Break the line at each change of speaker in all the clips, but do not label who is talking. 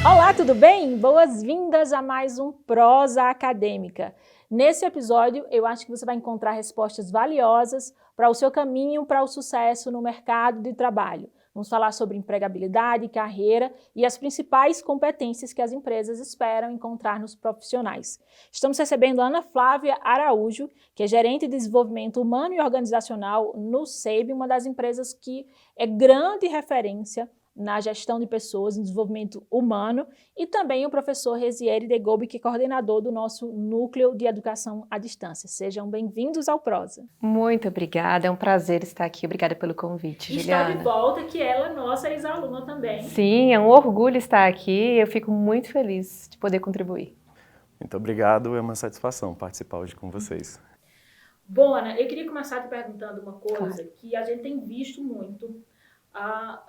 Olá, tudo bem? Boas-vindas a mais um Prosa Acadêmica. Nesse episódio, eu acho que você vai encontrar respostas valiosas para o seu caminho para o sucesso no mercado de trabalho. Vamos falar sobre empregabilidade, carreira e as principais competências que as empresas esperam encontrar nos profissionais. Estamos recebendo a Ana Flávia Araújo, que é gerente de desenvolvimento humano e organizacional no SEIB, uma das empresas que é grande referência na gestão de pessoas, no desenvolvimento humano, e também o professor Resieri Degobi, que é coordenador do nosso Núcleo de Educação à Distância. Sejam bem-vindos ao Prosa.
Muito obrigada, é um prazer estar aqui. Obrigada pelo convite, Juliana.
Está de volta, que ela é nossa ex-aluna também.
Sim, é um orgulho estar aqui, eu fico muito feliz de poder contribuir.
Muito obrigado, é uma satisfação participar hoje com vocês.
Bom, Ana, eu queria começar te perguntando uma coisa que a gente tem visto muito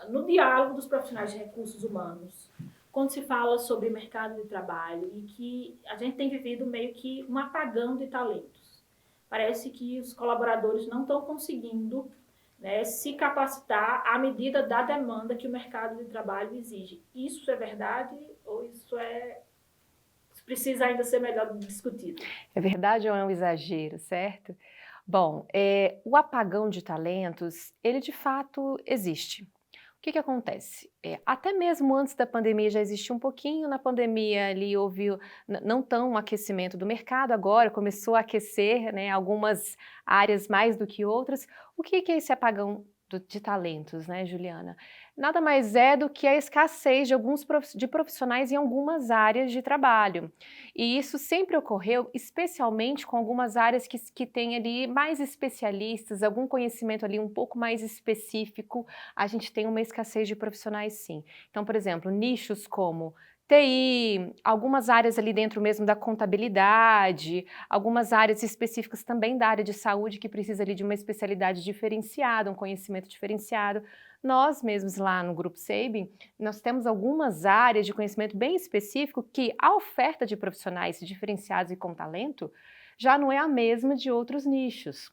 no diálogo dos profissionais de recursos humanos, quando se fala sobre mercado de trabalho e que a gente tem vivido meio que um apagão de talentos. Parece que os colaboradores não estão conseguindo, né, se capacitar à medida da demanda que o mercado de trabalho exige. Isso é verdade ou isso precisa ainda ser melhor discutido?
É verdade ou é um exagero, certo? Bom, o apagão de talentos, ele de fato existe. O que acontece? Até mesmo antes da pandemia já existia um pouquinho, na pandemia ali houve não tão um aquecimento do mercado, agora começou a aquecer, né, algumas áreas mais do que outras. O que é esse apagão de talentos, né, Juliana? Nada mais é do que a escassez de profissionais em algumas áreas de trabalho. E isso sempre ocorreu, especialmente com algumas áreas que têm ali mais especialistas, algum conhecimento ali um pouco mais específico, a gente tem uma escassez de profissionais sim. Então, por exemplo, nichos como TI, algumas áreas ali dentro mesmo da contabilidade, algumas áreas específicas também da área de saúde que precisa ali de uma especialidade diferenciada, um conhecimento diferenciado. Nós mesmos lá no Grupo SEIB, nós temos algumas áreas de conhecimento bem específico que a oferta de profissionais diferenciados e com talento já não é a mesma de outros nichos.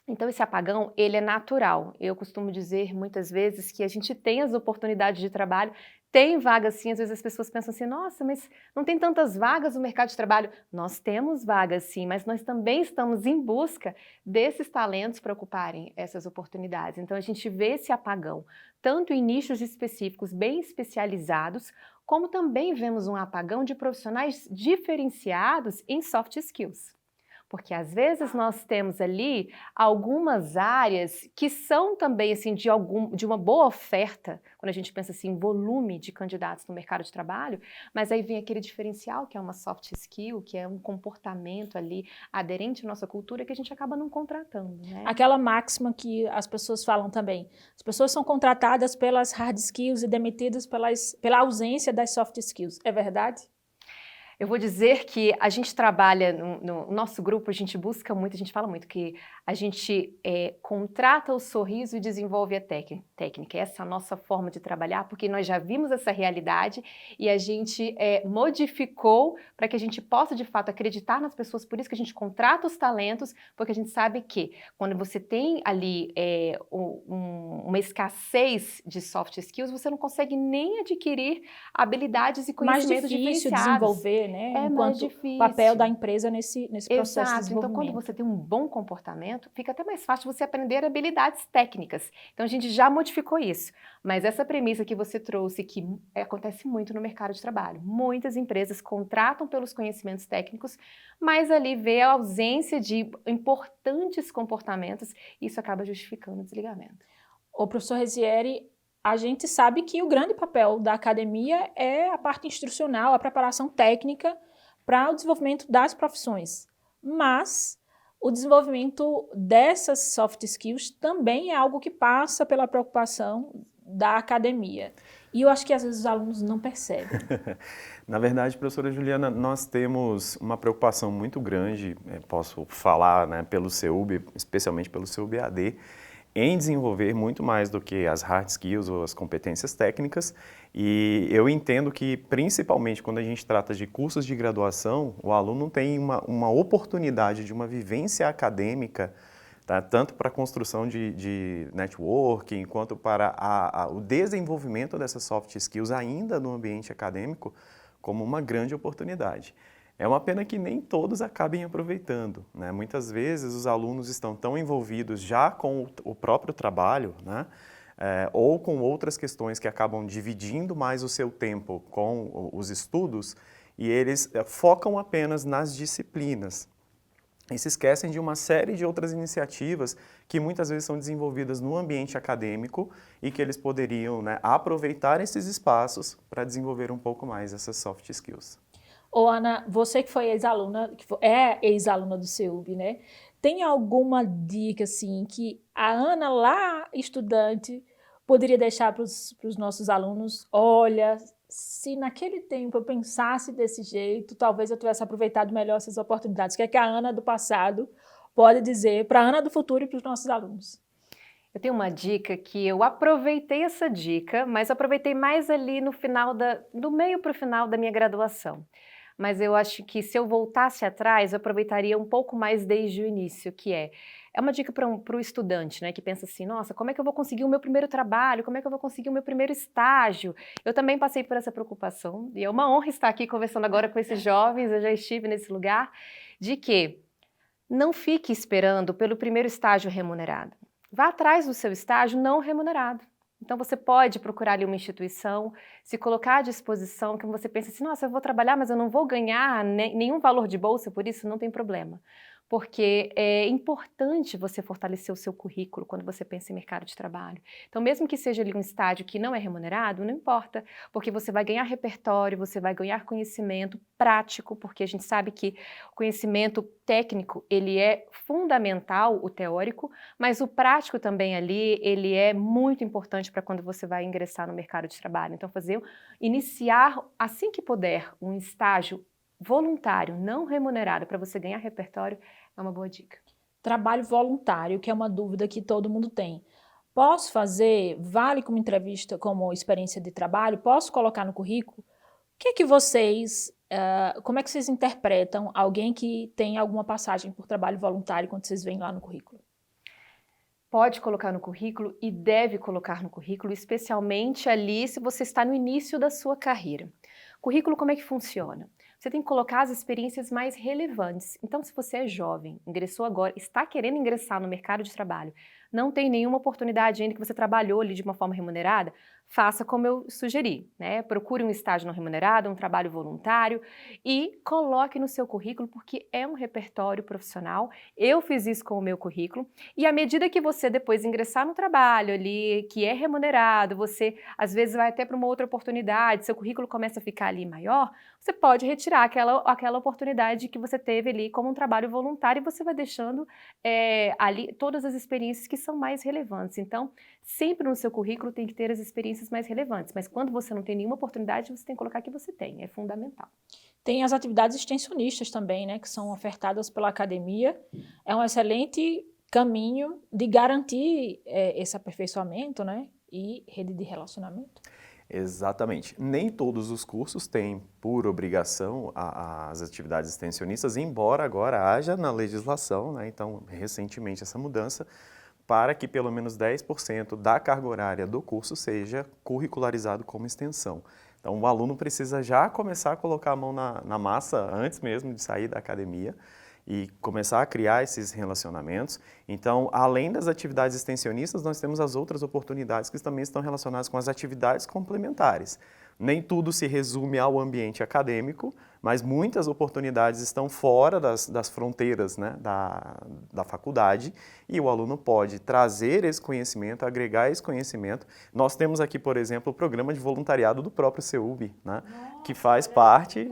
Então esse apagão, ele é natural. Eu costumo dizer muitas vezes que a gente tem as oportunidades de trabalho, tem vagas sim, às vezes as pessoas pensam assim, nossa, mas não tem tantas vagas no mercado de trabalho. Nós temos vagas sim, mas nós também estamos em busca desses talentos para ocuparem essas oportunidades. Então a gente vê esse apagão, tanto em nichos específicos bem especializados, como também vemos um apagão de profissionais diferenciados em soft skills. Porque às vezes nós temos ali algumas áreas que são também assim de uma boa oferta, quando a gente pensa assim em volume de candidatos no mercado de trabalho, mas aí vem aquele diferencial que é uma soft skill, que é um comportamento ali aderente à nossa cultura que a gente acaba não contratando, né?
Aquela máxima que as pessoas falam também, as pessoas são contratadas pelas hard skills e demitidas pela ausência das soft skills, é verdade?
Eu vou dizer que a gente trabalha no nosso grupo, a gente busca muito, a gente fala muito que a gente contrata o sorriso e desenvolve a técnica. Essa é a nossa forma de trabalhar, porque nós já vimos essa realidade e a gente modificou para que a gente possa, de fato, acreditar nas pessoas. Por isso que a gente contrata os talentos, porque a gente sabe que quando você tem ali uma escassez de soft skills, você não consegue nem adquirir habilidades e conhecimentos
mais difícil
diferenciados.
desenvolver, né?
É mais difícil.
O papel da empresa nesse processo de
Exato.
desenvolvimento.
Então, quando você tem um bom comportamento, fica até mais fácil você aprender habilidades técnicas. Então, a gente já modificou isso. Mas essa premissa que você trouxe, que acontece muito no mercado de trabalho. Muitas empresas contratam pelos conhecimentos técnicos, mas ali vê a ausência de importantes comportamentos e isso acaba justificando o desligamento.
O professor Resieri, a gente sabe que o grande papel da academia é a parte instrucional, a preparação técnica para o desenvolvimento das profissões. Mas o desenvolvimento dessas soft skills também é algo que passa pela preocupação da academia. E eu acho que às vezes os alunos não percebem.
Na verdade, professora Juliana, nós temos uma preocupação muito grande, posso falar, né, pelo CEUB, especialmente pelo CEUB AD, em desenvolver muito mais do que as hard skills ou as competências técnicas, e eu entendo que, principalmente quando a gente trata de cursos de graduação, o aluno tem uma oportunidade de uma vivência acadêmica tá? Tanto para a construção de networking, quanto para o desenvolvimento dessas soft skills ainda no ambiente acadêmico, como uma grande oportunidade. É uma pena que nem todos acabem aproveitando, né? Muitas vezes os alunos estão tão envolvidos já com o próprio trabalho, né? Ou com outras questões que acabam dividindo mais o seu tempo com os estudos, e eles focam apenas nas disciplinas e se esquecem de uma série de outras iniciativas que muitas vezes são desenvolvidas no ambiente acadêmico e que eles poderiam, né, aproveitar esses espaços para desenvolver um pouco mais essas soft skills.
Ô, Ana, você que foi ex-aluna, é ex-aluna do CEUB, né? Tem alguma dica, assim, que a Ana, lá estudante, poderia deixar para os nossos alunos? Olha, se naquele tempo eu pensasse desse jeito, talvez eu tivesse aproveitado melhor essas oportunidades. O que é que a Ana do passado pode dizer para a Ana do futuro e para os nossos alunos?
Eu tenho uma dica que eu aproveitei essa dica, mas aproveitei mais ali no final do meio para o final da minha graduação. Mas eu acho que se eu voltasse atrás, eu aproveitaria um pouco mais desde o início, que é uma dica para o estudante, né, que pensa assim, nossa, como é que eu vou conseguir o meu primeiro trabalho? Como é que eu vou conseguir o meu primeiro estágio? Eu também passei por essa preocupação, e é uma honra estar aqui conversando agora com esses jovens, eu já estive nesse lugar, de que não fique esperando pelo primeiro estágio remunerado. Vá atrás do seu estágio não remunerado. Então você pode procurar ali uma instituição, se colocar à disposição, que você pensa assim, nossa, eu vou trabalhar, mas eu não vou ganhar nenhum valor de bolsa, por isso não tem problema. Porque é importante você fortalecer o seu currículo quando você pensa em mercado de trabalho. Então, mesmo que seja ali um estágio que não é remunerado, não importa, porque você vai ganhar repertório, você vai ganhar conhecimento prático, porque a gente sabe que o conhecimento técnico, ele é fundamental, o teórico, mas o prático também ali, ele é muito importante para quando você vai ingressar no mercado de trabalho. Então, iniciar, assim que puder, um estágio voluntário, não remunerado, para você ganhar repertório, é uma boa dica.
Trabalho voluntário, que é uma dúvida que todo mundo tem. Posso fazer? Vale como entrevista, como experiência de trabalho? Posso colocar no currículo? O que é que vocês, como é que vocês interpretam alguém que tem alguma passagem por trabalho voluntário quando vocês veem lá no currículo?
Pode colocar no currículo e deve colocar no currículo, especialmente ali se você está no início da sua carreira. Currículo, como é que funciona? Você tem que colocar as experiências mais relevantes. Então, se você é jovem, ingressou agora, está querendo ingressar no mercado de trabalho, não tem nenhuma oportunidade ainda que você trabalhou ali de uma forma remunerada, faça como eu sugeri, né? Procure um estágio não remunerado, um trabalho voluntário e coloque no seu currículo, porque é um repertório profissional. Eu fiz isso com o meu currículo e à medida que você depois ingressar no trabalho ali, que é remunerado, você às vezes vai até para uma outra oportunidade, seu currículo começa a ficar ali maior, você pode retirar aquela oportunidade que você teve ali como um trabalho voluntário e você vai deixando ali todas as experiências que são mais relevantes. Então, sempre no seu currículo tem que ter as experiências mais relevantes, mas quando você não tem nenhuma oportunidade, você tem que colocar que você tem, é fundamental.
Tem as atividades extensionistas também, né, que são ofertadas pela academia. É um excelente caminho de garantir esse aperfeiçoamento, né, e rede de relacionamento.
Exatamente. Nem todos os cursos têm por obrigação as atividades extensionistas, embora agora haja na legislação, né, então recentemente essa mudança, para que pelo menos 10% da carga horária do curso seja curricularizado como extensão. Então o aluno precisa já começar a colocar a mão na massa antes mesmo de sair da academia e começar a criar esses relacionamentos. Então, além das atividades extensionistas, nós temos as outras oportunidades que também estão relacionadas com as atividades complementares. Nem tudo se resume ao ambiente acadêmico, mas muitas oportunidades estão fora das fronteiras, né, da faculdade, e o aluno pode trazer esse conhecimento, agregar esse conhecimento. Nós temos aqui, por exemplo, o programa de voluntariado do próprio CEUB, né, que faz parte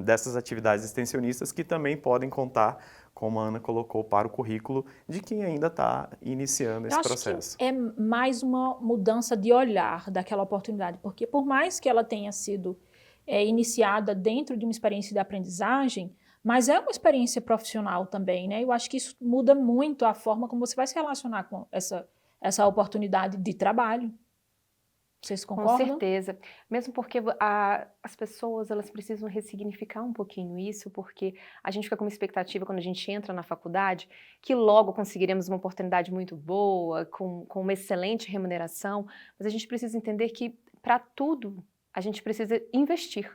dessas atividades extensionistas que também podem contar, como a Ana colocou, para o currículo de quem ainda está iniciando esse processo.
Que é mais uma mudança de olhar daquela oportunidade, porque por mais que ela tenha sido iniciada dentro de uma experiência de aprendizagem, mas é uma experiência profissional também, né? Eu acho que isso muda muito a forma como você vai se relacionar com essa oportunidade de trabalho. Vocês
Com
concordam?
certeza, mesmo porque as pessoas elas precisam ressignificar um pouquinho isso, porque a gente fica com uma expectativa quando a gente entra na faculdade que logo conseguiremos uma oportunidade muito boa, com uma excelente remuneração, mas a gente precisa entender que para tudo a gente precisa investir.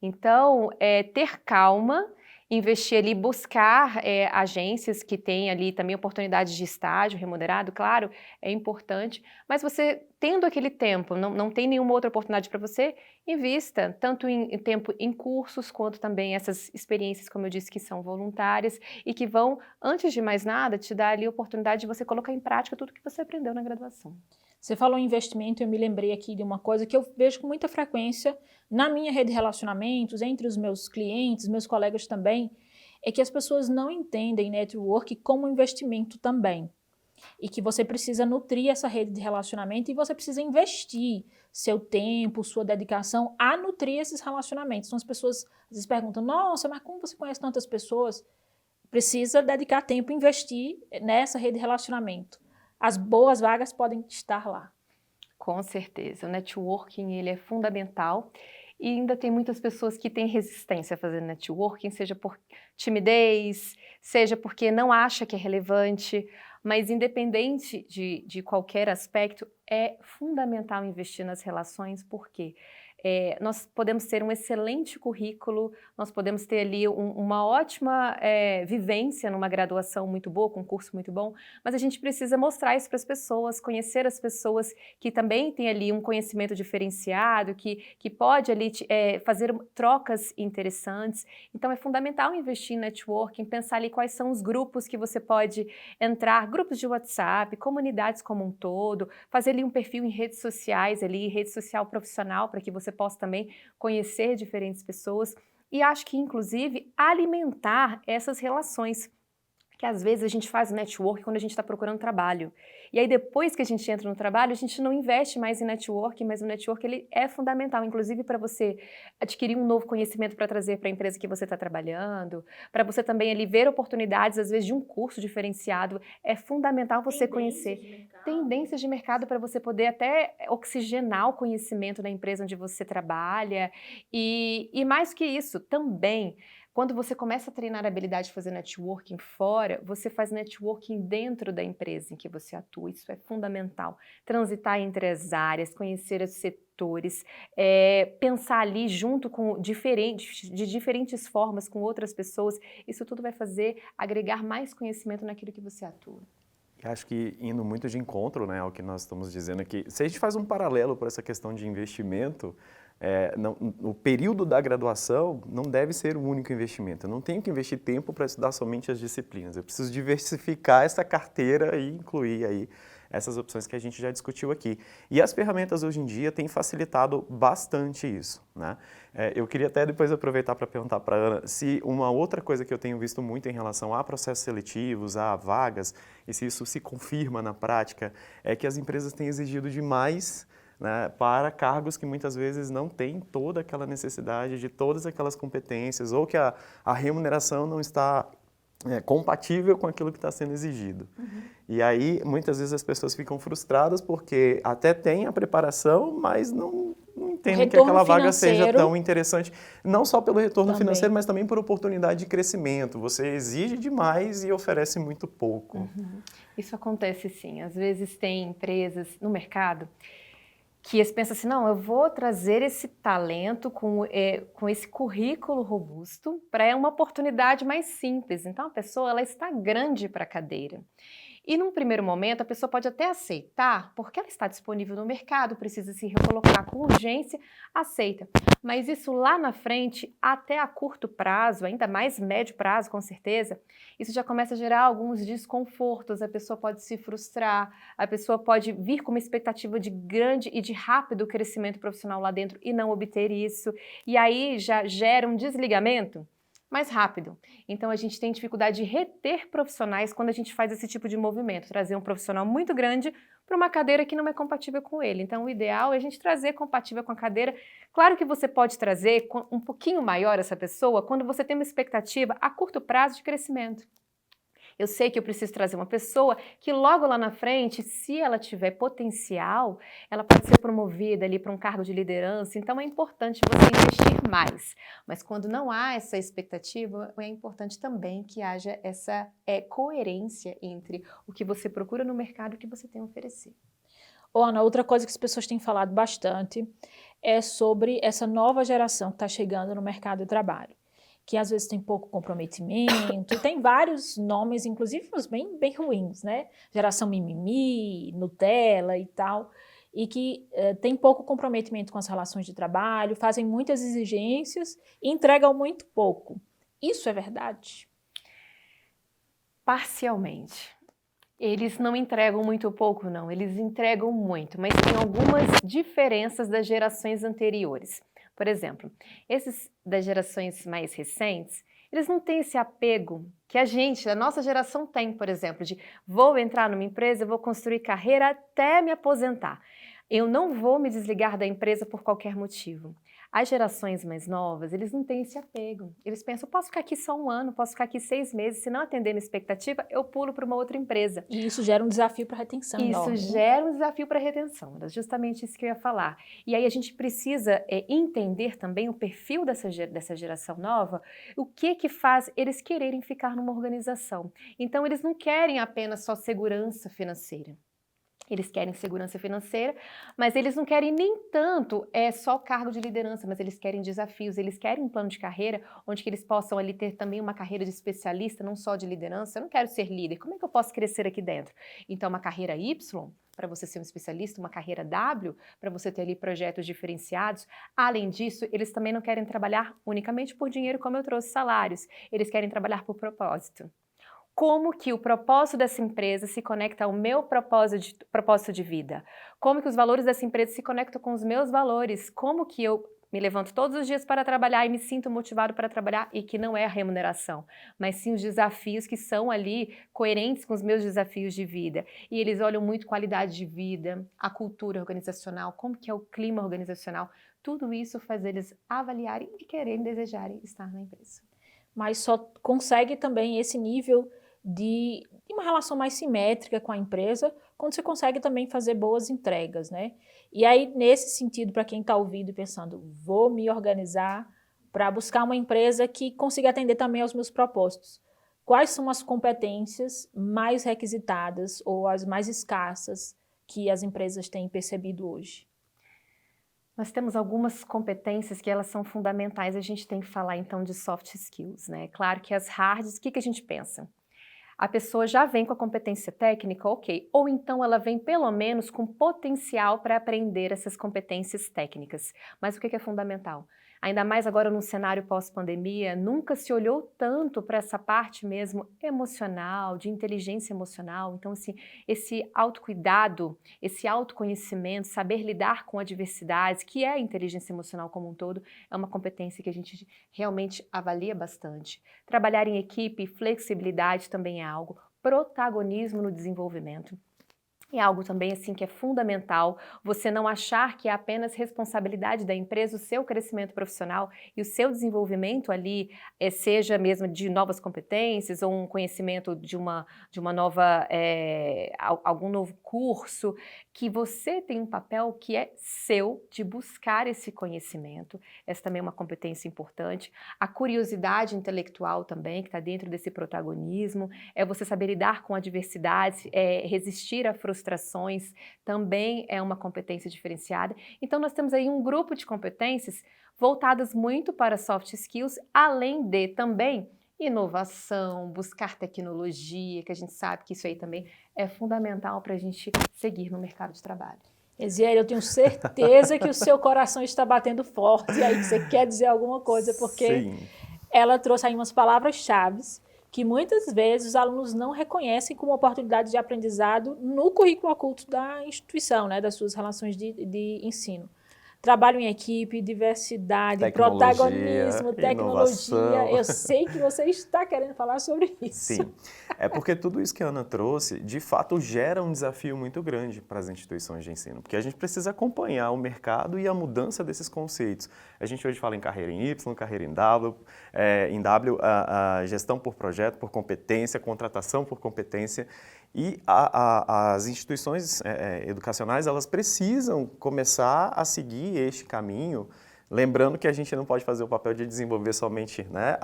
Então, ter calma, investir ali, buscar agências que têm ali também oportunidades de estágio remunerado, claro, é importante, mas você tendo aquele tempo, não tem nenhuma outra oportunidade para você, invista tanto em tempo em cursos, quanto também essas experiências, como eu disse, que são voluntárias e que vão, antes de mais nada, te dar ali a oportunidade de você colocar em prática tudo que você aprendeu na graduação.
Você falou em investimento e eu me lembrei aqui de uma coisa que eu vejo com muita frequência na minha rede de relacionamentos, entre os meus clientes, meus colegas também, é que as pessoas não entendem network como investimento também. E que você precisa nutrir essa rede de relacionamento e você precisa investir seu tempo, sua dedicação a nutrir esses relacionamentos. Então as pessoas às vezes perguntam, nossa, mas como você conhece tantas pessoas? Precisa dedicar tempo e investir nessa rede de relacionamento. As boas vagas podem estar lá.
Com certeza, o networking ele é fundamental e ainda tem muitas pessoas que têm resistência a fazer networking, seja por timidez, seja porque não acha que é relevante, mas independente de qualquer aspecto, é fundamental investir nas relações, porque nós podemos ter um excelente currículo, nós podemos ter ali uma ótima vivência numa graduação muito boa, com um curso muito bom, mas a gente precisa mostrar isso para as pessoas, conhecer as pessoas que também têm ali um conhecimento diferenciado, que pode ali fazer trocas interessantes. Então é fundamental investir em networking, pensar ali quais são os grupos que você pode entrar, grupos de WhatsApp, comunidades como um todo, fazer ali um perfil em redes sociais, ali, rede social profissional, para que você possa também conhecer diferentes pessoas e acho que, inclusive, alimentar essas relações, que às vezes a gente faz network quando a gente está procurando trabalho. E aí depois que a gente entra no trabalho, a gente não investe mais em network, mas o network ele é fundamental, inclusive para você adquirir um novo conhecimento para trazer para a empresa que você está trabalhando, para você também ali ver oportunidades, às vezes de um curso diferenciado, é fundamental você conhecer tendências de mercado para você poder até oxigenar o conhecimento da empresa onde você trabalha e mais que isso, também quando você começa a treinar a habilidade de fazer networking fora, você faz networking dentro da empresa em que você atua. Isso é fundamental. Transitar entre as áreas, conhecer os setores, pensar ali junto com de diferentes formas com outras pessoas. Isso tudo vai fazer agregar mais conhecimento naquilo que você atua.
Acho que indo muito de encontro, né, ao que nós estamos dizendo aqui, se a gente faz um paralelo por essa questão de investimento, o período da graduação não deve ser o único investimento. Eu não tenho que investir tempo para estudar somente as disciplinas. Eu preciso diversificar essa carteira e incluir aí essas opções que a gente já discutiu aqui. E as ferramentas hoje em dia têm facilitado bastante isso, né? Eu queria até depois aproveitar para perguntar para a Ana se uma outra coisa que eu tenho visto muito em relação a processos seletivos, a vagas, e se isso se confirma na prática, é que as empresas têm exigido demais, né, para cargos que muitas vezes não têm toda aquela necessidade de todas aquelas competências ou que a remuneração não está compatível com aquilo que está sendo exigido. Uhum. E aí, muitas vezes as pessoas ficam frustradas porque até têm a preparação, mas não entendem que aquela vaga seja tão interessante, não só pelo retorno financeiro, mas também por oportunidade de crescimento. Você exige demais e oferece muito pouco.
Uhum. Isso acontece sim. Às vezes tem empresas no mercado que eles pensam assim, não, eu vou trazer esse talento com esse currículo robusto para uma oportunidade mais simples. Então, a pessoa ela está grande para a cadeira. E num primeiro momento, a pessoa pode até aceitar, porque ela está disponível no mercado, precisa se recolocar com urgência, aceita. Mas isso lá na frente, até a curto prazo, ainda mais médio prazo, com certeza, isso já começa a gerar alguns desconfortos, a pessoa pode se frustrar, a pessoa pode vir com uma expectativa de grande e de rápido crescimento profissional lá dentro e não obter isso, e aí já gera um desligamento mais rápido. Então, a gente tem dificuldade de reter profissionais quando a gente faz esse tipo de movimento, trazer um profissional muito grande para uma cadeira que não é compatível com ele. Então, o ideal é a gente trazer compatível com a cadeira. Claro que você pode trazer um pouquinho maior essa pessoa quando você tem uma expectativa a curto prazo de crescimento. Eu sei que eu preciso trazer uma pessoa que logo lá na frente, se ela tiver potencial, ela pode ser promovida ali para um cargo de liderança. Então é importante você investir mais. Mas quando não há essa expectativa, é importante também que haja essa coerência entre o que você procura no mercado e o que você tem a oferecer.
Ana, outra coisa que as pessoas têm falado bastante é sobre essa nova geração que está chegando no mercado de trabalho, que às vezes tem pouco comprometimento, e tem vários nomes, inclusive uns bem ruins, né? Geração mimimi, Nutella e tal, e que tem pouco comprometimento com as relações de trabalho, fazem muitas exigências e entregam muito pouco. Isso é verdade?
Parcialmente. Eles não entregam muito pouco, não. Eles entregam muito, mas tem algumas diferenças das gerações anteriores. Por exemplo, esses das gerações mais recentes, eles não têm esse apego que a nossa geração tem, por exemplo, de vou entrar numa empresa, eu vou construir carreira até me aposentar. Eu não vou me desligar da empresa por qualquer motivo. As gerações mais novas, eles não têm esse apego. Eles pensam, posso ficar aqui só 1 ano, posso ficar aqui 6 meses, se não atender minha expectativa, eu pulo para uma outra empresa.
E isso gera um desafio para a retenção enorme,
Isso gera um desafio para a retenção, era justamente isso que eu ia falar. E aí a gente precisa entender também o perfil dessa geração nova, o que faz eles quererem ficar numa organização. Então eles não querem apenas só segurança financeira. Eles querem segurança financeira, mas eles não querem nem tanto só cargo de liderança, mas eles querem desafios, eles querem um plano de carreira onde que eles possam ali ter também uma carreira de especialista, não só de liderança. Eu não quero ser líder, como é que eu posso crescer aqui dentro? Então uma carreira Y, para você ser um especialista, uma carreira W, para você ter ali projetos diferenciados. Além disso, eles também não querem trabalhar unicamente por dinheiro, como eu trouxe salários, eles querem trabalhar por propósito. Como que o propósito dessa empresa se conecta ao meu propósito de vida? Como que os valores dessa empresa se conectam com os meus valores? Como que eu me levanto todos os dias para trabalhar e me sinto motivado para trabalhar e que não é a remuneração, mas sim os desafios que são ali coerentes com os meus desafios de vida. E eles olham muito qualidade de vida, a cultura organizacional, como que é o clima organizacional. Tudo isso faz eles avaliarem e quererem, desejarem estar na empresa.
Mas só consegue também esse nível de uma relação mais simétrica com a empresa, quando você consegue também fazer boas entregas, né? E aí, nesse sentido, para quem está ouvindo e pensando, vou me organizar para buscar uma empresa que consiga atender também aos meus propósitos. Quais são as competências mais requisitadas ou as mais escassas que as empresas têm percebido hoje?
Nós temos algumas competências que elas são fundamentais, a gente tem que falar então de soft skills, né? Claro que as hards, o que a gente pensa? A pessoa já vem com a competência técnica, ok, ou então ela vem pelo menos com potencial para aprender essas competências técnicas. Mas o que é fundamental? Ainda mais agora no cenário pós-pandemia, nunca se olhou tanto para essa parte mesmo emocional, de inteligência emocional. Então, assim, esse autocuidado, esse autoconhecimento, saber lidar com adversidades, que é a inteligência emocional como um todo, é uma competência que a gente realmente avalia bastante. Trabalhar em equipe, flexibilidade também é algo, protagonismo no desenvolvimento. É algo também assim que é fundamental, você não achar que é apenas responsabilidade da empresa o seu crescimento profissional e o seu desenvolvimento ali, seja mesmo de novas competências ou um conhecimento de uma nova, algum novo curso, que você tem um papel que é seu de buscar esse conhecimento. Essa também é uma competência importante. A curiosidade intelectual também, que está dentro desse protagonismo, é você saber lidar com adversidades, resistir a frustrações, também é uma competência diferenciada. Então nós temos aí um grupo de competências voltadas muito para soft skills, além de também inovação, buscar tecnologia, que a gente sabe que isso aí também é fundamental para a gente seguir no mercado de trabalho.
Eziele, eu tenho certeza que o seu coração está batendo forte e aí que você quer dizer alguma coisa, porque
Sim.
Ela trouxe aí umas palavras-chave que muitas vezes os alunos não reconhecem como oportunidade de aprendizado no currículo oculto da instituição, né, das suas relações de ensino. trabalho em equipe, diversidade,
Tecnologia,
protagonismo, tecnologia.
inovação.
Eu sei que você está querendo falar sobre isso.
Sim, é porque tudo isso que a Ana trouxe, de fato, gera um desafio muito grande para as instituições de ensino, porque a gente precisa acompanhar o mercado e a mudança desses conceitos. A gente hoje fala em carreira em Y, carreira em W, a gestão por projeto, por competência, contratação por competência, e as instituições educacionais, elas precisam começar a seguir este caminho. Lembrando que a gente não pode fazer o papel de desenvolver somente, né,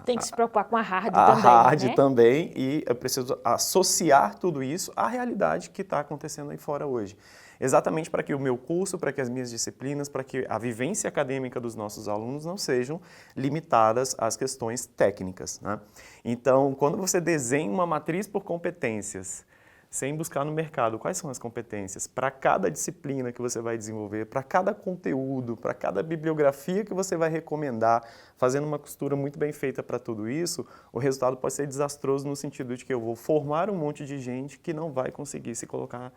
tem que se preocupar com a hard
a
também,
hard
né?
também, e eu preciso associar tudo isso à realidade que está acontecendo aí fora hoje. Exatamente para que o meu curso, para que as minhas disciplinas, para que a vivência acadêmica dos nossos alunos não sejam limitadas às questões técnicas, né? Então, quando você desenha uma matriz por competências, sem buscar no mercado quais são as competências para cada disciplina que você vai desenvolver, para cada conteúdo, para cada bibliografia que você vai recomendar, fazendo uma costura muito bem feita para tudo isso, o resultado pode ser desastroso no sentido de que eu vou formar um monte de gente que não vai conseguir se colocar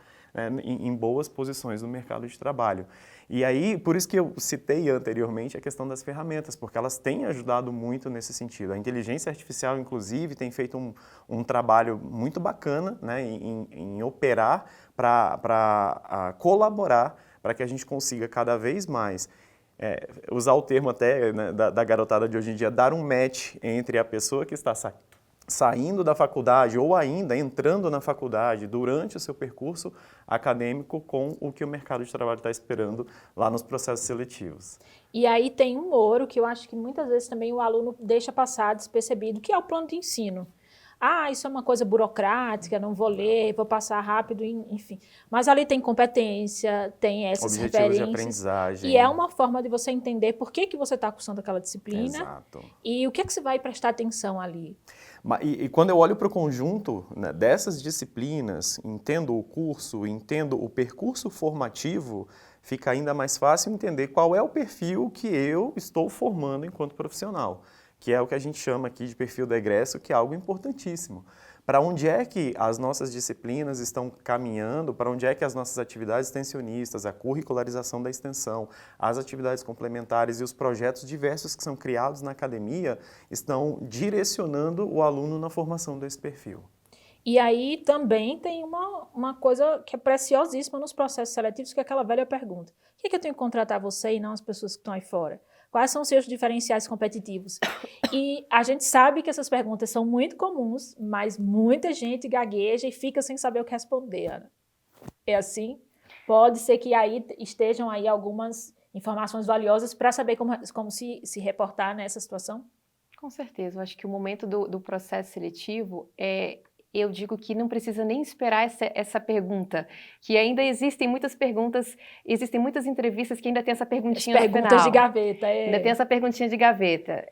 em boas posições no mercado de trabalho. E aí, por isso que eu citei anteriormente a questão das ferramentas, porque elas têm ajudado muito nesse sentido. A inteligência artificial, inclusive, tem feito um trabalho muito bacana, né, em operar para colaborar para que a gente consiga cada vez mais usar o termo até, né, da garotada de hoje em dia, dar um match entre a pessoa que está saindo da faculdade ou ainda entrando na faculdade durante o seu percurso acadêmico com o que o mercado de trabalho está esperando lá nos processos seletivos.
E aí tem um ouro que eu acho que muitas vezes também o aluno deixa passar despercebido, que é o plano de ensino. Ah, isso é uma coisa burocrática, não vou ler, vou passar rápido, enfim. Mas ali tem competência, tem essas
Objetivos
referências.
de aprendizagem.
E é uma forma de você entender por que você está cursando aquela disciplina.
Exato.
E o que você vai prestar atenção ali.
E quando eu olho para o conjunto, né, dessas disciplinas, entendo o curso, entendo o percurso formativo, fica ainda mais fácil entender qual é o perfil que eu estou formando enquanto profissional, que é o que a gente chama aqui de perfil do egresso, que é algo importantíssimo. Para onde é que as nossas disciplinas estão caminhando, para onde é que as nossas atividades extensionistas, a curricularização da extensão, as atividades complementares e os projetos diversos que são criados na academia estão direcionando o aluno na formação desse perfil.
E aí também tem uma coisa que é preciosíssima nos processos seletivos, que é aquela velha pergunta. Por que eu tenho que contratar você e não as pessoas que estão aí fora? Quais são os seus diferenciais competitivos? E a gente sabe que essas perguntas são muito comuns, mas muita gente gagueja e fica sem saber o que responder, Ana. É assim? Pode ser que aí estejam aí algumas informações valiosas para saber como se reportar nessa situação?
Com certeza, eu acho que o momento do processo seletivo eu digo que não precisa nem esperar essa pergunta, que ainda existem muitas perguntas, existem muitas entrevistas que ainda tem essa perguntinha no final.
Perguntas de gaveta.
Ainda tem essa perguntinha de gaveta.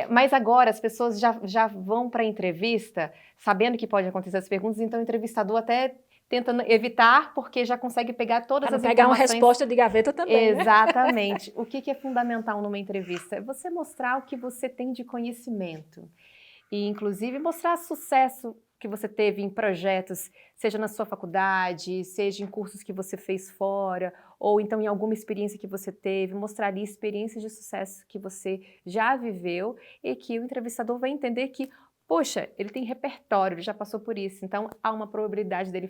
Mas agora as pessoas já vão para a entrevista sabendo que pode acontecer as perguntas, então o entrevistador até tenta evitar, porque já consegue pegar todas as informações.
Pegar uma resposta de gaveta também,
Exatamente. Né? O que é fundamental numa entrevista? É você mostrar o que você tem de conhecimento. E, inclusive, mostrar sucesso que você teve em projetos, seja na sua faculdade, seja em cursos que você fez fora, ou então em alguma experiência que você teve, mostrar ali experiências de sucesso que você já viveu e que o entrevistador vai entender que, poxa, ele tem repertório, ele já passou por isso, então há uma probabilidade dele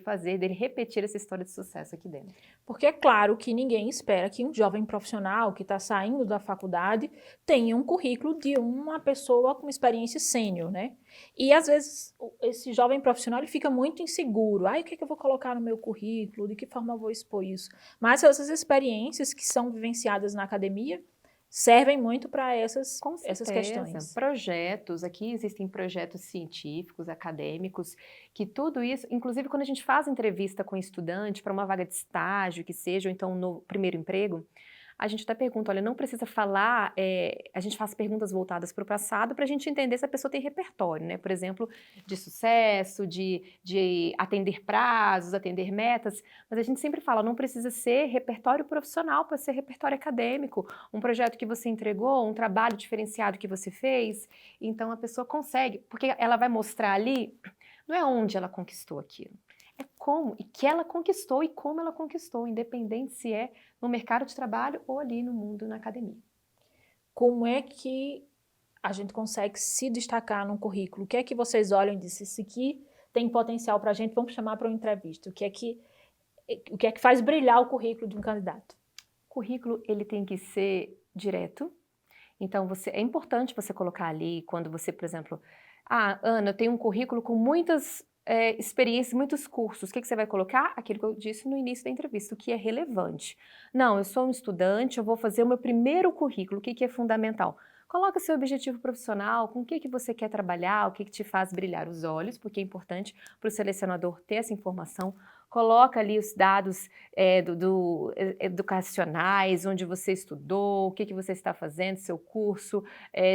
repetir essa história de sucesso aqui dentro.
Porque é claro que ninguém espera que um jovem profissional que está saindo da faculdade tenha um currículo de uma pessoa com experiência sênior, né? E às vezes esse jovem profissional ele fica muito inseguro. O que eu vou colocar no meu currículo? De que forma eu vou expor isso? Mas essas experiências que são vivenciadas na academia servem muito para essas questões.
Projetos, aqui existem projetos científicos, acadêmicos, que tudo isso, inclusive quando a gente faz entrevista com estudante para uma vaga de estágio, que seja, ou então no primeiro emprego, a gente até pergunta, olha, não precisa falar, a gente faz perguntas voltadas para o passado para a gente entender se a pessoa tem repertório, né? Por exemplo, de sucesso, de atender prazos, atender metas, mas a gente sempre fala, não precisa ser repertório profissional, pode ser repertório acadêmico, um projeto que você entregou, um trabalho diferenciado que você fez, então a pessoa consegue, porque ela vai mostrar ali, não é onde ela conquistou aquilo, é como e que ela conquistou e como ela conquistou, independente se é no mercado de trabalho ou ali no mundo, na academia.
Como é que a gente consegue se destacar num currículo? O que é que vocês olham e dizem, isso aqui tem potencial para a gente, vamos chamar para uma entrevista? O que é que faz brilhar o currículo de um candidato?
O currículo, ele tem que ser direto. Então, é importante você colocar ali, quando você, por exemplo, Ana, eu tenho um currículo com muitas experiências, muitos cursos. O que você vai colocar? Aquilo que eu disse no início da entrevista, o que é relevante. Não, eu sou um estudante, eu vou fazer o meu primeiro currículo, o que é fundamental? Coloca seu objetivo profissional, com o que você quer trabalhar, o que te faz brilhar os olhos, porque é importante para o selecionador ter essa informação. Coloca ali os dados educacionais, onde você estudou, o que você está fazendo, seu curso,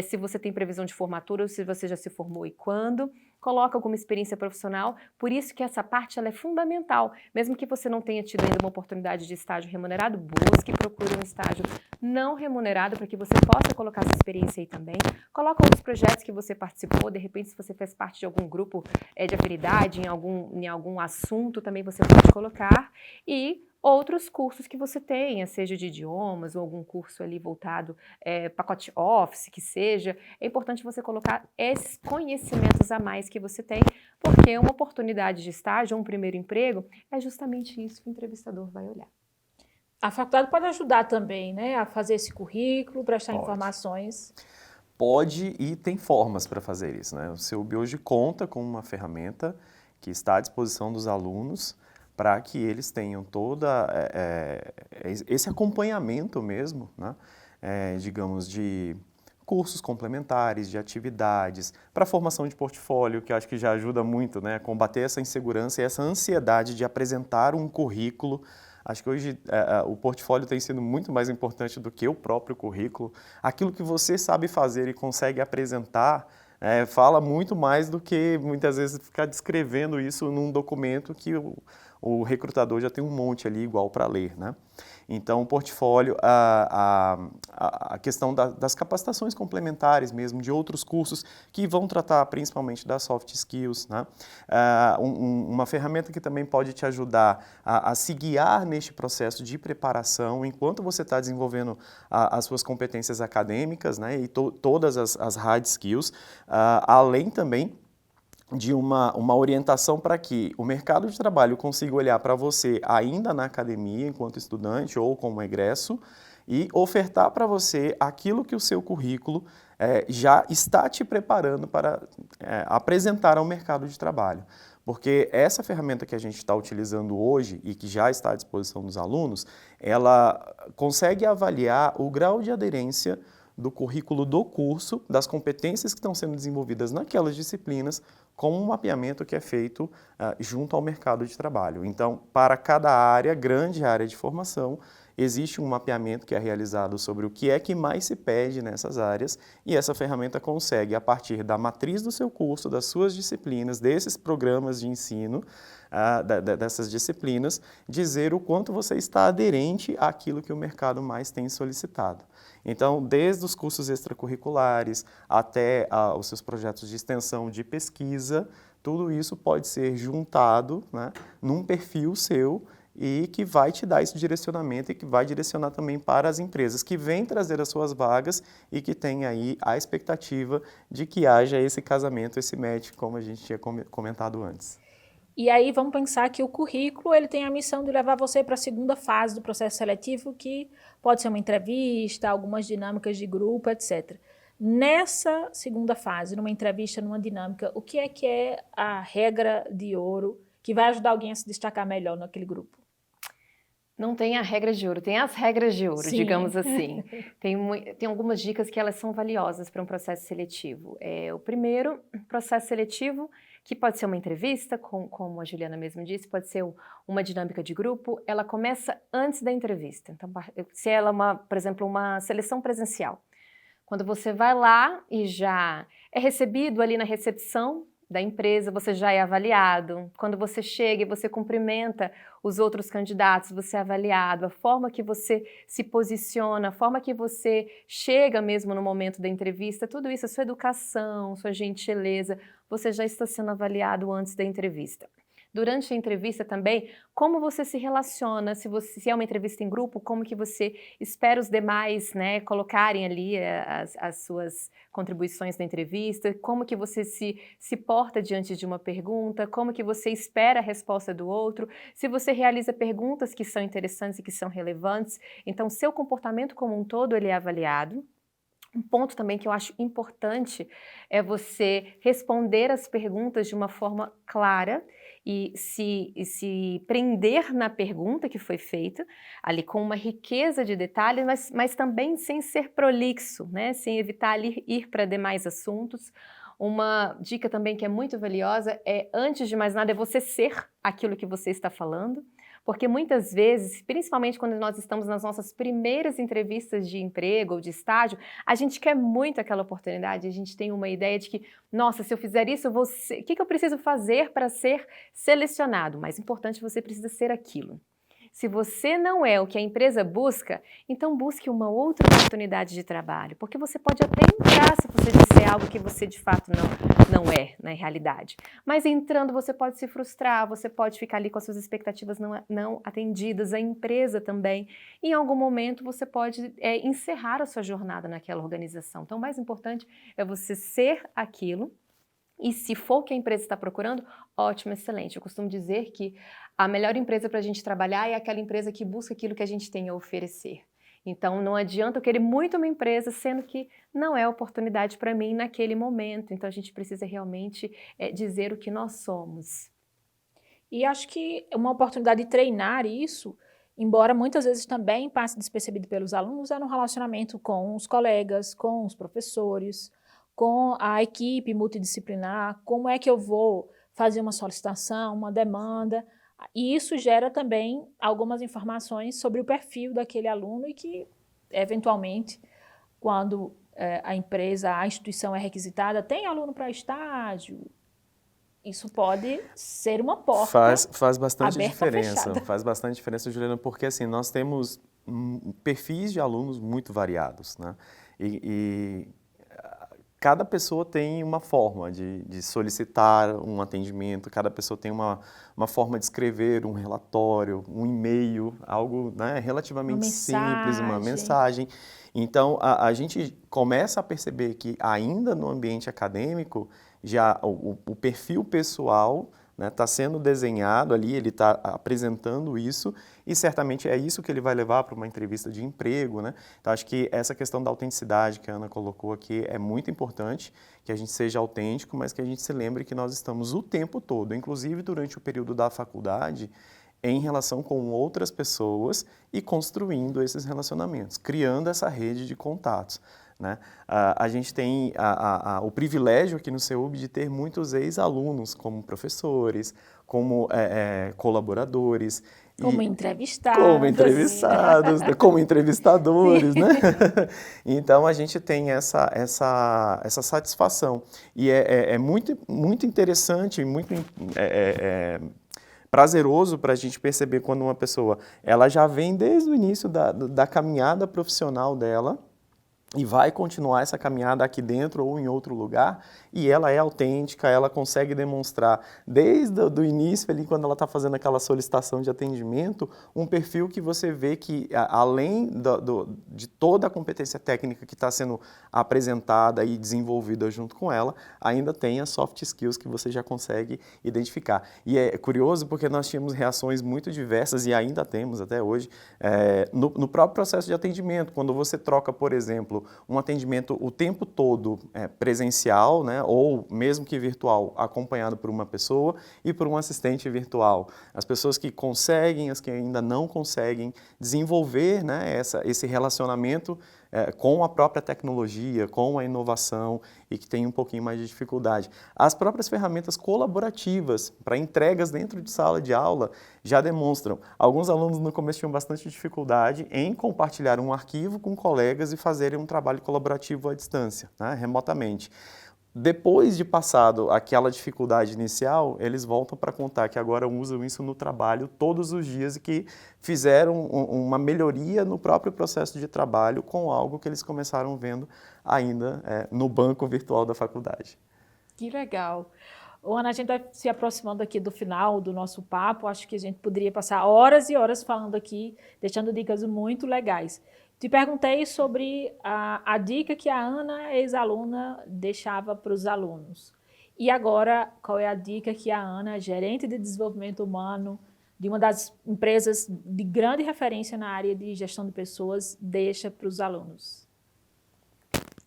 se você tem previsão de formatura, ou se você já se formou e quando. Coloca alguma experiência profissional, por isso que essa parte ela é fundamental. Mesmo que você não tenha tido ainda uma oportunidade de estágio remunerado, busque e procure um estágio não remunerado para que você possa colocar essa experiência aí também. Coloca outros projetos que você participou, de repente se você fez parte de algum grupo de afinidade, em algum assunto também você pode colocar. E outros cursos que você tenha, seja de idiomas ou algum curso ali voltado, pacote Office, que seja, é importante você colocar esses conhecimentos a mais que você tem, porque uma oportunidade de estágio, um primeiro emprego, é justamente isso que o entrevistador vai olhar.
A faculdade pode ajudar também, né, a fazer esse currículo, prestar informações.
Pode e tem formas para fazer isso, né? O CEUB hoje conta com uma ferramenta que está à disposição dos alunos para que eles tenham todo esse acompanhamento mesmo, né? Digamos, de cursos complementares, de atividades, para formação de portfólio, que eu acho que já ajuda muito, né, a combater essa insegurança e essa ansiedade de apresentar um currículo. Acho que hoje o portfólio tem sido muito mais importante do que o próprio currículo. Aquilo que você sabe fazer e consegue apresentar fala muito mais do que muitas vezes ficar descrevendo isso num documento que o recrutador já tem um monte ali igual para ler, né? Então, o portfólio, a questão das capacitações complementares mesmo, de outros cursos que vão tratar principalmente das soft skills, né? Uma ferramenta que também pode te ajudar a se guiar neste processo de preparação enquanto você está desenvolvendo as suas competências acadêmicas, né? E todas as hard skills, além também de uma orientação para que o mercado de trabalho consiga olhar para você ainda na academia, enquanto estudante ou como egresso, e ofertar para você aquilo que o seu currículo já está te preparando para apresentar ao mercado de trabalho. Porque essa ferramenta que a gente está utilizando hoje e que já está à disposição dos alunos, ela consegue avaliar o grau de aderência do currículo do curso, das competências que estão sendo desenvolvidas naquelas disciplinas, com um mapeamento que é feito junto ao mercado de trabalho. Então, para cada área, grande área de formação, existe um mapeamento que é realizado sobre o que é que mais se pede nessas áreas e essa ferramenta consegue, a partir da matriz do seu curso, das suas disciplinas, desses programas de ensino, dessas disciplinas, dizer o quanto você está aderente àquilo que o mercado mais tem solicitado. Então, desde os cursos extracurriculares até os seus projetos de extensão de pesquisa, tudo isso pode ser juntado, né, num perfil seu e que vai te dar esse direcionamento e que vai direcionar também para as empresas que vêm trazer as suas vagas e que têm aí a expectativa de que haja esse casamento, esse match, como a gente tinha comentado antes.
E aí vamos pensar que o currículo ele tem a missão de levar você para a segunda fase do processo seletivo, que pode ser uma entrevista, algumas dinâmicas de grupo, etc. Nessa segunda fase, numa entrevista, numa dinâmica, o que é a regra de ouro que vai ajudar alguém a se destacar melhor naquele grupo?
Não tem a regra de ouro, tem as regras de ouro,
Sim.
digamos assim. Tem algumas dicas que elas são valiosas para um processo seletivo. O primeiro, processo seletivo, que pode ser uma entrevista, como a Juliana mesmo disse, pode ser uma dinâmica de grupo, ela começa antes da entrevista. Então, se ela é, por exemplo, uma seleção presencial, quando você vai lá e já é recebido ali na recepção da empresa, você já é avaliado. Quando você chega e você cumprimenta os outros candidatos, você é avaliado. A forma que você se posiciona, a forma que você chega mesmo no momento da entrevista, tudo isso, a sua educação, sua gentileza, você já está sendo avaliado antes da entrevista. durante a entrevista também, como você se relaciona, se é uma entrevista em grupo, como que você espera os demais, né, colocarem ali as suas contribuições na entrevista, como que você se porta diante de uma pergunta, como que você espera a resposta do outro, se você realiza perguntas que são interessantes e que são relevantes. Então, seu comportamento como um todo ele é avaliado. Um ponto também que eu acho importante é você responder as perguntas de uma forma clara e se prender na pergunta que foi feita, ali com uma riqueza de detalhes, mas também sem ser prolixo, né? Sem evitar ali ir para demais assuntos. Uma dica também que é muito valiosa é, antes de mais nada, é você ser aquilo que você está falando. Porque muitas vezes, principalmente quando nós estamos nas nossas primeiras entrevistas de emprego ou de estágio, a gente quer muito aquela oportunidade, a gente tem uma ideia de que, nossa, se eu fizer isso, o que eu preciso fazer para ser selecionado? Mais importante, você precisa ser aquilo. Se você não é o que a empresa busca, então busque uma outra oportunidade de trabalho, porque você pode até entrar se você disser algo que você de fato não é na realidade. Mas entrando você pode se frustrar, você pode ficar ali com as suas expectativas não atendidas, a empresa também. Em algum momento você pode encerrar a sua jornada naquela organização. Então o mais importante é você ser aquilo. E se for o que a empresa está procurando, ótimo, excelente. Eu costumo dizer que a melhor empresa para a gente trabalhar é aquela empresa que busca aquilo que a gente tem a oferecer. Então, não adianta eu querer muito uma empresa, sendo que não é oportunidade para mim naquele momento. Então, a gente precisa realmente dizer o que nós somos.
E acho que uma oportunidade de treinar isso, embora muitas vezes também passe despercebido pelos alunos, é no relacionamento com os colegas, com os professores, com a equipe multidisciplinar, como é que eu vou fazer uma solicitação, uma demanda, e isso gera também algumas informações sobre o perfil daquele aluno e que, eventualmente, quando a empresa, a instituição é requisitada, tem aluno para estágio, isso pode ser uma porta
Faz bastante
aberta,
diferença,
fechada.
faz bastante diferença, Juliana, porque assim, nós temos perfis de alunos muito variados, né? E cada pessoa tem uma forma de solicitar um atendimento, cada pessoa tem uma forma de escrever um relatório, um e-mail, algo, né, relativamente simples, uma mensagem. Então, a gente começa a perceber que ainda no ambiente acadêmico, já o perfil pessoal está sendo desenhado ali, ele está apresentando isso e certamente é isso que ele vai levar para uma entrevista de emprego, né? Então acho que essa questão da autenticidade que a Ana colocou aqui é muito importante, que a gente seja autêntico, mas que a gente se lembre que nós estamos o tempo todo, inclusive durante o período da faculdade, em relação com outras pessoas e construindo esses relacionamentos, criando essa rede de contatos. Né? A gente tem o privilégio aqui no CEUB de ter muitos ex-alunos como professores, como colaboradores.
Como entrevistados.
Como entrevistados, como entrevistadores, né? Então a gente tem essa satisfação. E é muito interessante, muito prazeroso para a gente perceber quando uma pessoa ela já vem desde o início da caminhada profissional dela, e vai continuar essa caminhada aqui dentro ou em outro lugar, e ela é autêntica, ela consegue demonstrar desde o início ali, quando ela está fazendo aquela solicitação de atendimento, um perfil que você vê que, além de toda a competência técnica que está sendo apresentada e desenvolvida junto com ela, ainda tem as soft skills que você já consegue identificar. E é curioso porque nós tínhamos reações muito diversas, e ainda temos até hoje, no próprio processo de atendimento, quando você troca, por exemplo, um atendimento o tempo todo presencial, né, ou mesmo que virtual, acompanhado por uma pessoa e por um assistente virtual. As pessoas que conseguem, as que ainda não conseguem desenvolver, né, esse relacionamento com a própria tecnologia, com a inovação e que tem um pouquinho mais de dificuldade. As próprias ferramentas colaborativas para entregas dentro de sala de aula já demonstram. Alguns alunos no começo tinham bastante dificuldade em compartilhar um arquivo com colegas e fazerem um trabalho colaborativo à distância, né, remotamente. Depois de passado aquela dificuldade inicial, eles voltam para contar que agora usam isso no trabalho todos os dias e que fizeram uma melhoria no próprio processo de trabalho com algo que eles começaram vendo ainda no banco virtual da faculdade.
Que legal. Ana, a gente vai se aproximando aqui do final do nosso papo. Acho que a gente poderia passar horas e horas falando aqui, deixando dicas muito legais. Te perguntei sobre a dica que a Ana, ex-aluna, deixava para os alunos. E agora, qual é a dica que a Ana, gerente de desenvolvimento humano, de uma das empresas de grande referência na área de gestão de pessoas, deixa para os alunos?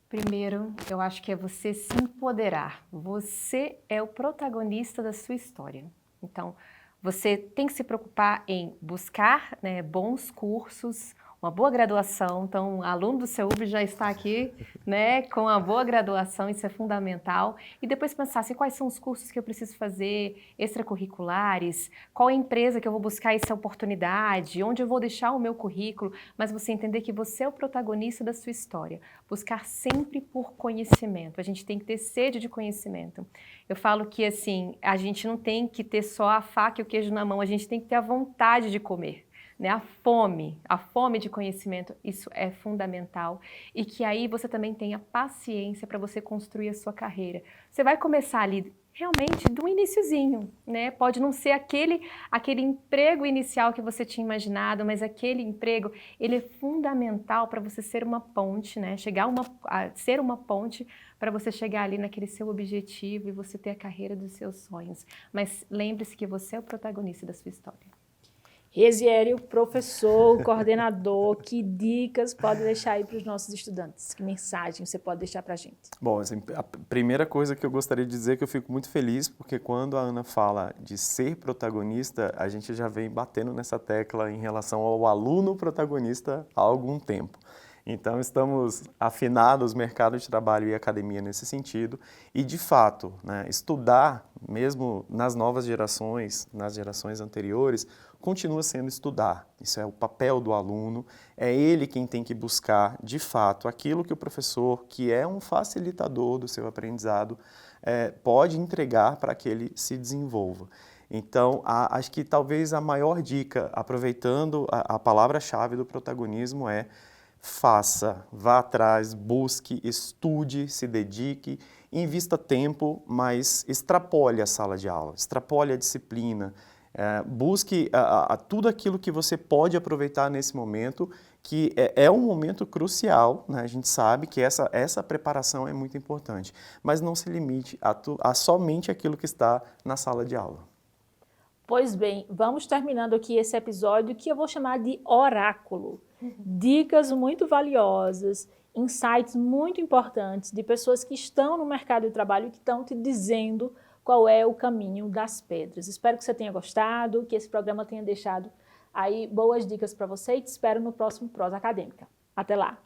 Primeiro, eu acho que é você se empoderar. Você é o protagonista da sua história. Então, você tem que se preocupar em buscar, né, bons cursos, uma boa graduação. Então, aluno do CEUB já está aqui, né, com a boa graduação, isso é fundamental. E depois pensar assim, quais são os cursos que eu preciso fazer, extracurriculares, qual é a empresa que eu vou buscar essa oportunidade, onde eu vou deixar o meu currículo, mas você entender que você é o protagonista da sua história. Buscar sempre por conhecimento, a gente tem que ter sede de conhecimento. Eu falo que assim, a gente não tem que ter só a faca e o queijo na mão, a gente tem que ter a vontade de comer. Né, a fome de conhecimento, isso é fundamental e que aí você também tenha paciência para você construir a sua carreira. Você vai começar ali realmente do iniciozinho, né? Pode não ser aquele emprego inicial que você tinha imaginado, mas aquele emprego, ele é fundamental para você ser uma ponte, né? Ser uma ponte para você chegar ali naquele seu objetivo e você ter a carreira dos seus sonhos. Mas lembre-se que você é o protagonista da sua história.
Resiério, professor, coordenador, que dicas pode deixar aí para os nossos estudantes? Que mensagem você pode deixar para a gente?
Bom, assim, a primeira coisa que eu gostaria de dizer é que eu fico muito feliz, porque quando a Ana fala de ser protagonista, a gente já vem batendo nessa tecla em relação ao aluno protagonista há algum tempo. Então, estamos afinados, mercado de trabalho e academia nesse sentido, e de fato, né, estudar, mesmo nas novas gerações, nas gerações anteriores, continua sendo estudar. Isso é o papel do aluno, é ele quem tem que buscar, de fato, aquilo que o professor, que é um facilitador do seu aprendizado, pode entregar para que ele se desenvolva. Então, acho que talvez a maior dica, aproveitando a palavra-chave do protagonismo, é faça, vá atrás, busque, estude, se dedique, invista tempo, mas extrapole a sala de aula, extrapole a disciplina, busque tudo aquilo que você pode aproveitar nesse momento, que é um momento crucial, né? A gente sabe que essa preparação é muito importante, mas não se limite a somente aquilo que está na sala de aula.
Pois bem, vamos terminando aqui esse episódio que eu vou chamar de oráculo. Dicas muito valiosas, insights muito importantes de pessoas que estão no mercado de trabalho e que estão te dizendo qual é o caminho das pedras. Espero que você tenha gostado, que esse programa tenha deixado aí boas dicas para você e te espero no próximo Prosa Acadêmica. Até lá!